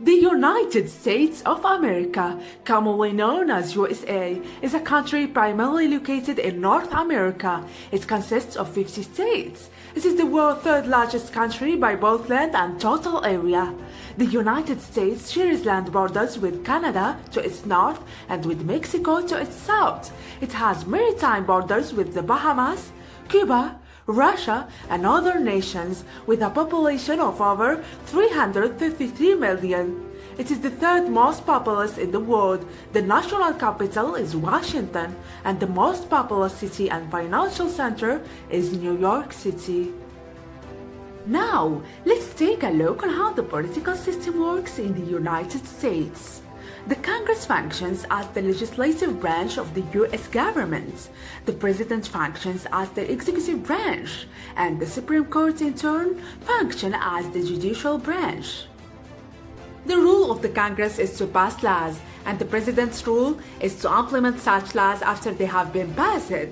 The United States of America, commonly known as USA, is a country primarily located in North America. It consists of 50 states. It is the world's third largest country by both land and total area. The United States shares land borders with Canada to its north and with Mexico to its south. It has maritime borders with the Bahamas, Cuba, Russia, and other nations, with a population of over 353 million. It is the third most populous in the world. The national capital is Washington, and the most populous city and financial center is New York City. Now, let's take a look on how the political system works in the United States. The Congress functions as the legislative branch of the U.S. government. The President functions as the executive branch, and the Supreme Court in turn functions as the judicial branch. The role of the Congress is to pass laws, and the President's role is to implement such laws after they have been passed.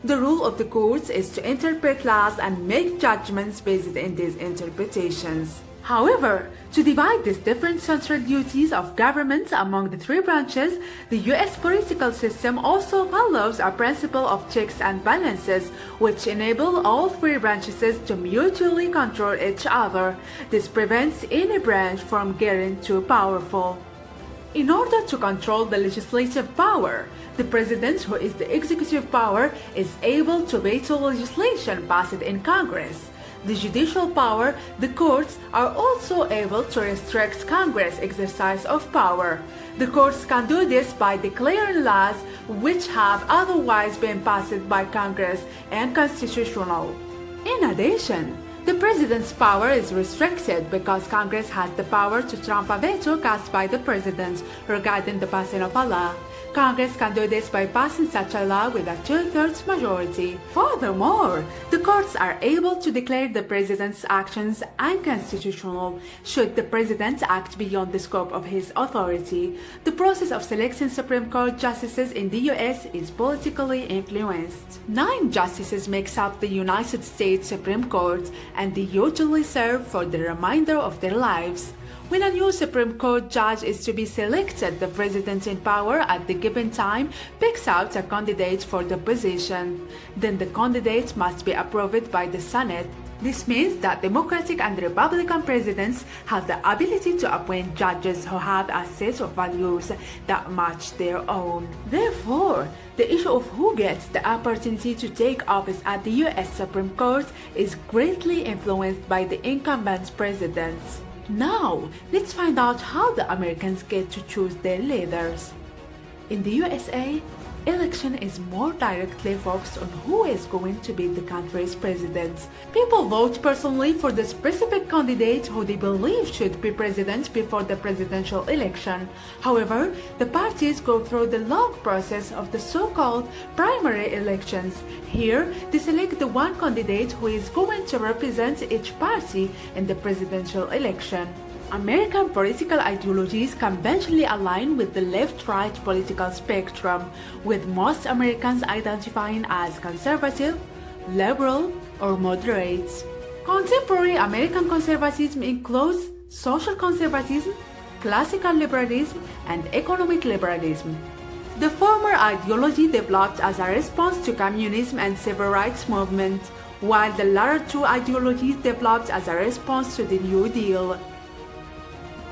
The role of the courts is to interpret laws and make judgments based on these interpretations. However, to divide these different central duties of government among the three branches, the U.S. political system also follows a principle of checks and balances, which enable all three branches to mutually control each other. This prevents any branch from getting too powerful. In order to control the legislative power, the President, who is the executive power, is able to veto legislation passed in Congress. The judicial power, the courts, are also able to restrict Congress' exercise of power. The courts can do this by declaring laws which have otherwise been passed by Congress unconstitutional. In addition, the President's power is restricted because Congress has the power to trump a veto cast by the President regarding the passing of a law. Congress can do this by passing such a law with a two-thirds majority. Furthermore, the courts are able to declare the President's actions unconstitutional should the President act beyond the scope of his authority. The process of selecting Supreme Court justices in the U.S. is politically influenced. 9 justices makes up the United States Supreme Court, and they usually serve for the remainder of their lives. When a new Supreme Court judge is to be selected, the President in power at the given time picks out a candidate for the position. Then the candidate must be approved by the Senate. This means that Democratic and Republican presidents have the ability to appoint judges who have a set of values that match their own. Therefore, the issue of who gets the opportunity to take office at the U.S. Supreme Court is greatly influenced by the incumbent president. Now, let's find out how the Americans get to choose their leaders. In the USA, election is more directly focused on who is going to be the country's president. People vote personally for the specific candidate who they believe should be president before the presidential election. However, the parties go through the long process of the so-called primary elections. Here, they select the one candidate who is going to represent each party in the presidential election. American political ideologies conventionally align with the left-right political spectrum, with most Americans identifying as conservative, liberal, or moderate. Contemporary American conservatism includes social conservatism, classical liberalism, and economic liberalism. The former ideology developed as a response to communism and civil rights movement, while the latter two ideologies developed as a response to the New Deal.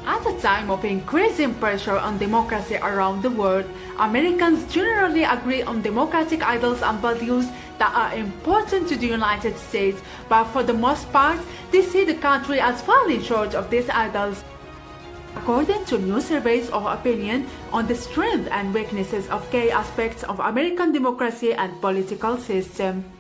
At a time of increasing pressure on democracy around the world, Americans generally agree on democratic ideals and values that are important to the United States, but for the most part, they see the country as falling short of these ideals. According to new surveys of opinion on the strengths and weaknesses of key aspects of American democracy and political system.